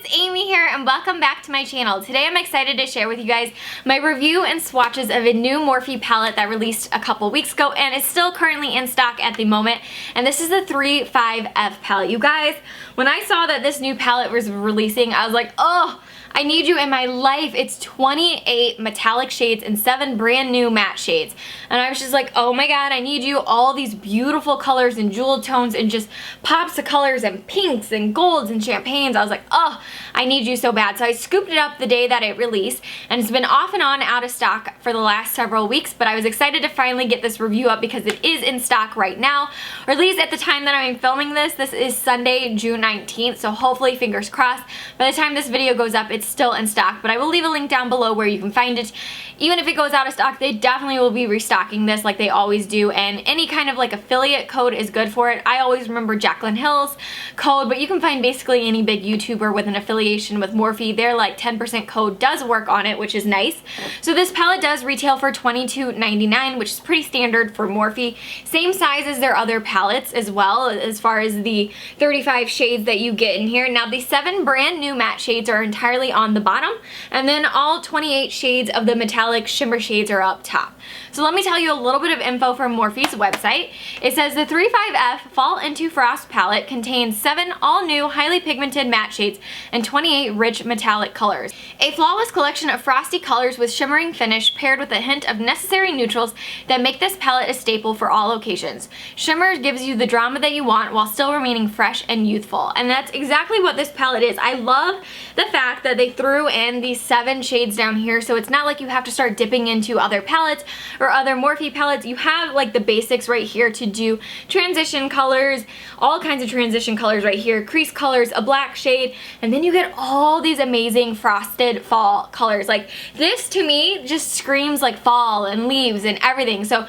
it's Amy here and welcome back to my channel. Today I'm excited to share with you guys my review and swatches of a new Morphe palette that released a couple weeks ago and is still currently in stock at the moment. And this is the 35F palette. You guys, when I saw that this new palette was releasing, I was like, oh, I need you in my life. It's 28 metallic shades and 7 brand new matte shades. And I was just like, oh my god, I need you. All these beautiful colors and jewel tones and just pops of colors and pinks and golds and champagnes. I was like, oh, I need you so bad. So I scooped it up the day that it released, and it's been off and on out of stock for the last several weeks, but I was excited to finally get this review up because it is in stock right now, or at least at the time that I'm filming this. This is Sunday, June 19th, so hopefully, fingers crossed, by the time this video goes up, it's still in stock, but I will leave a link down below where you can find it. Even if it goes out of stock, they definitely will be restocking this like they always do, and any kind of like affiliate code is good for it. I always remember Jaclyn Hill's code, but you can find basically any big YouTuber with an affiliation with Morphe. Their like 10% code does work on it, which is nice. So this palette does retail for $22.99, which is pretty standard for Morphe. Same size as their other palettes as well, as far as the 35 shades that you get in here. Now the 7 brand new matte shades are entirely on the bottom, and then all 28 shades of the metallic shimmer shades are up top. So let me tell you a little bit of info from Morphe's website. It says the 35F Fall Into Frost palette contains 7 all-new highly pigmented matte shades and 28 rich metallic colors. A flawless collection of frosty colors with shimmering finish paired with a hint of necessary neutrals that make this palette a staple for all occasions. Shimmer gives you the drama that you want while still remaining fresh and youthful. And that's exactly what this palette is. I love the fact that they threw in these 7 shades down here, so it's not like you have to start dipping into other palettes or other Morphe palettes. You have like the basics right here to do transition colors, all kinds of transition colors right here, crease colors, a black shade, and then you get all these amazing frosted fall colors. Like this to me just screams like fall and leaves and everything. So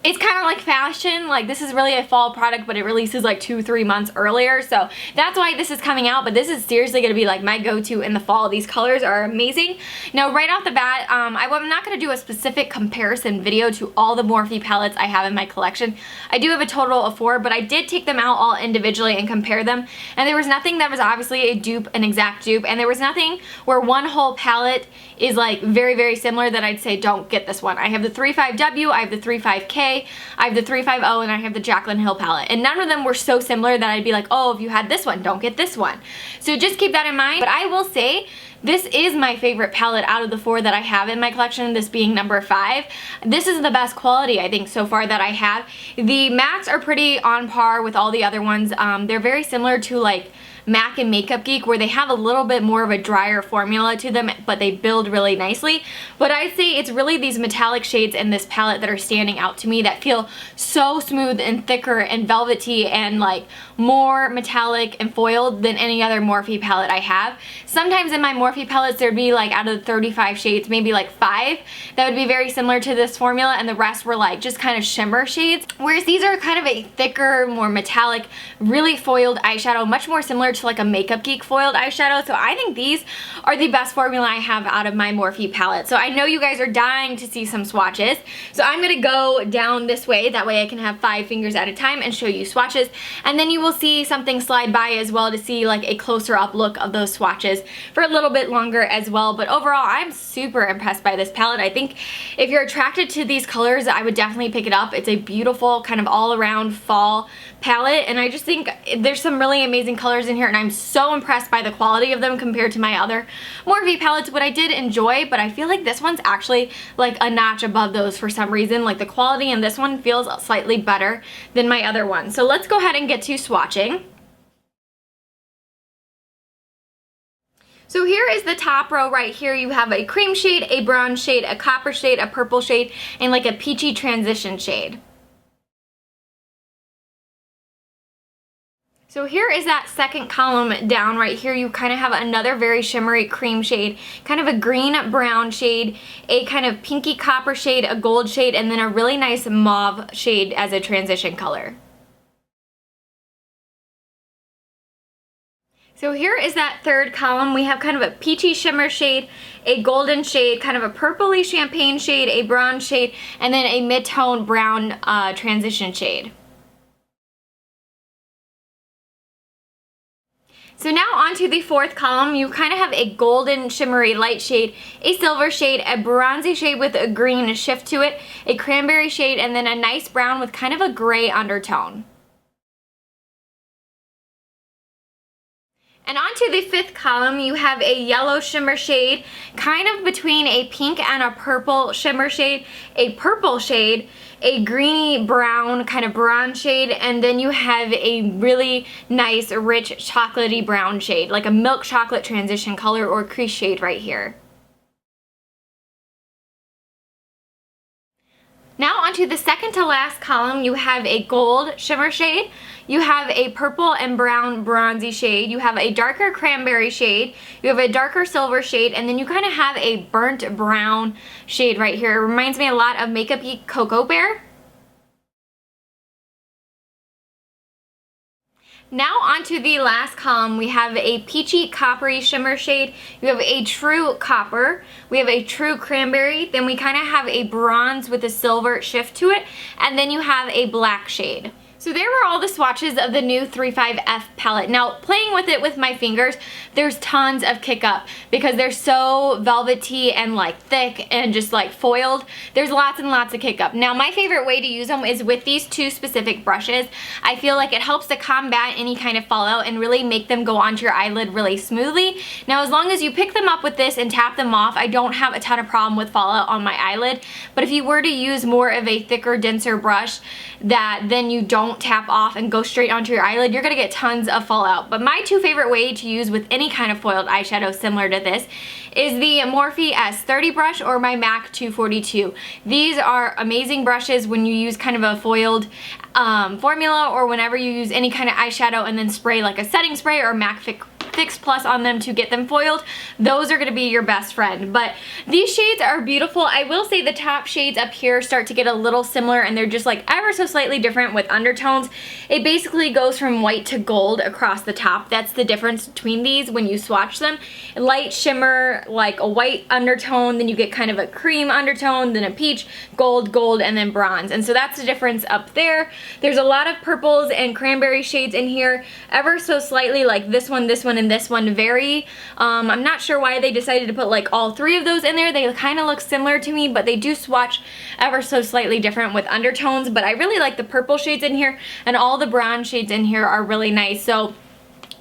it's kind of like fashion. Like this is really a fall product, but it releases like 2-3 months earlier, so that's why this is coming out. But this is seriously going to be like my go-to in the fall. These colors are amazing. Now right off the bat, I'm not going to do a specific comparison video to all the Morphe palettes I have in my collection. I do have a total of 4, but I did take them out all individually and compare them, and there was nothing that was obviously a dupe, an exact dupe, and there was nothing where one whole palette is like very similar that I'd say don't get this one. I have the 35W, I have the 35K, I have the 350, and I have the Jaclyn Hill palette, and none of them were so similar that I'd be like, oh, if you had this one, don't get this one. So just keep that in mind. But I will say this is my favorite palette out of the 4 that I have in my collection, this being number 5. This is the best quality, I think, so far that I have. The mattes are pretty on par with all the other ones. They're very similar to like MAC and Makeup Geek, where they have a little bit more of a drier formula to them, but they build really nicely. But I'd say it's really these metallic shades in this palette that are standing out to me, that feel so smooth and thicker and velvety and like more metallic and foiled than any other Morphe palette I have. Sometimes in my Morphe palettes there'd be like, out of the 35 shades, maybe like 5 that would be very similar to this formula, and the rest were like just kind of shimmer shades, whereas these are kind of a thicker, more metallic, really foiled eyeshadow, much more similar to like a Makeup Geek foiled eyeshadow. So I think these are the best formula I have out of my Morphe palette. So I know you guys are dying to see some swatches, so I'm gonna go down this way, that way I can have 5 fingers at a time and show you swatches, and then you will see something slide by as well to see like a closer up look of those swatches for a little bit longer as well. But overall, I'm super impressed by this palette. I think if you're attracted to these colors, I would definitely pick it up. It's a beautiful kind of all around fall palette, and I just think there's some really amazing colors in here, and I'm so impressed by the quality of them compared to my other Morphe palettes, what I did enjoy. But I feel like this one's actually like a notch above those for some reason. Like the quality in this one feels slightly better than my other one. So let's go ahead and get to swatching. So here is the top row right here. You have a cream shade, a bronze shade, a copper shade, a purple shade, and like a peachy transition shade. So here is that second column down right here. You kind of have another very shimmery cream shade, kind of a green brown shade, a kind of pinky copper shade, a gold shade, and then a really nice mauve shade as a transition color. So here is that third column. We have kind of a peachy shimmer shade, a golden shade, kind of a purpley champagne shade, a bronze shade, and then a mid-tone brown transition shade. So now onto the fourth column, you kind of have a golden shimmery light shade, a silver shade, a bronzy shade with a green shift to it, a cranberry shade, and then a nice brown with kind of a gray undertone. And onto the fifth column, you have a yellow shimmer shade, kind of between a pink and a purple shimmer shade, a purple shade, a greeny brown kind of bronze shade, and then you have a really nice rich chocolatey brown shade, like a milk chocolate transition color or crease shade right here. Now onto the second to last column, you have a gold shimmer shade, you have a purple and brown bronzy shade, you have a darker cranberry shade, you have a darker silver shade, and then you kind of have a burnt brown shade right here. It reminds me a lot of Makeup Geek Cocoa Bear. Now onto the last column, we have a peachy coppery shimmer shade, you have a true copper, we have a true cranberry, then we kind of have a bronze with a silver shift to it, and then you have a black shade. So there were all the swatches of the new 35F palette. Now, playing with it with my fingers, there's tons of kick up because they're so velvety and like thick and just like foiled. There's lots and lots of kick up. Now, my favorite way to use them is with these two specific brushes. I feel like it helps to combat any kind of fallout and really make them go onto your eyelid really smoothly. Now, as long as you pick them up with this and tap them off, I don't have a ton of problem with fallout on my eyelid. But if you were to use more of a thicker, denser brush that then you don't tap off and go straight onto your eyelid, you're gonna get tons of fallout. But my two favorite way to use with any kind of foiled eyeshadow similar to this is the Morphe S30 brush or my MAC 242. These are amazing brushes when you use kind of a foiled formula or whenever you use any kind of eyeshadow and then spray like a setting spray or MAC Fix Plus on them to get them foiled. Those are going to be your best friend. But these shades are beautiful. I will say the top shades up here start to get a little similar and they're just like ever so slightly different with undertones. It basically goes from white to gold across the top. That's the difference between these when you swatch them. Light shimmer, like a white undertone, then you get kind of a cream undertone, then a peach, gold, gold, and then bronze. And so that's the difference up there. There's a lot of purples and cranberry shades in here, ever so slightly, like this one, and this one vary. I'm not sure why they decided to put like all three of those in there. They kind of look similar to me, but they do swatch ever so slightly different with undertones. But I really like the purple shades in here, and all the brown shades in here are really nice. So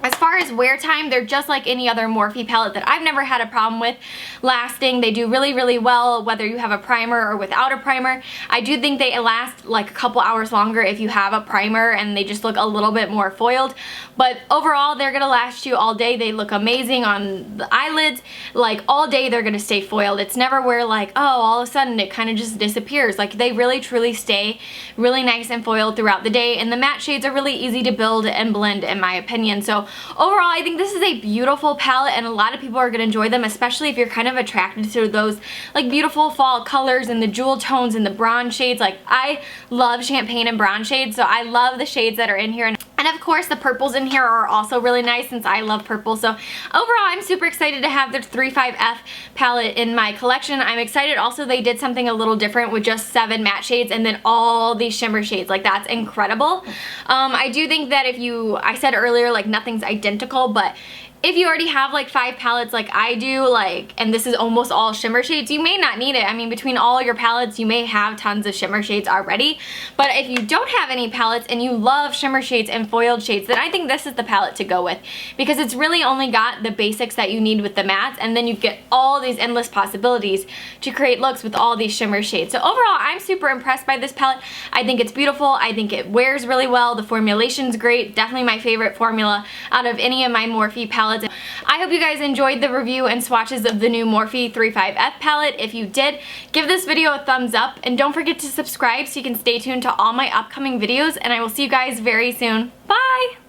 as far as wear time, they're just like any other Morphe palette that I've never had a problem with lasting. They do really, really well whether you have a primer or without a primer. I do think they last like a couple hours longer if you have a primer and they just look a little bit more foiled. But overall, they're gonna last you all day. They look amazing on the eyelids. Like all day, they're gonna stay foiled. It's never where like, oh, all of a sudden it kind of just disappears. Like they really, truly stay really nice and foiled throughout the day. And the matte shades are really easy to build and blend in my opinion. So overall, I think this is a beautiful palette and a lot of people are going to enjoy them, especially if you're kind of attracted to those like beautiful fall colors and the jewel tones and the bronze shades. Like I love champagne and bronze shades, so I love the shades that are in here. And of course, the purples in here are also really nice since I love purple. So overall, I'm super excited to have the 35F palette in my collection. I'm excited also they did something a little different with just 7 matte shades and then all these shimmer shades. Like that's incredible. I do think that if you, I said earlier, like nothing's identical, but if you already have like 5 palettes like I do, like, and this is almost all shimmer shades, you may not need it. I mean, between all your palettes, you may have tons of shimmer shades already. But if you don't have any palettes and you love shimmer shades and foiled shades, then I think this is the palette to go with because it's really only got the basics that you need with the mattes, and then you get all these endless possibilities to create looks with all these shimmer shades. So overall, I'm super impressed by this palette. I think it's beautiful. I think it wears really well. The formulation's great. Definitely my favorite formula out of any of my Morphe palettes. I hope you guys enjoyed the review and swatches of the new Morphe 35F palette. If you did, give this video a thumbs up and don't forget to subscribe so you can stay tuned to all my upcoming videos, and I will see you guys very soon. Bye!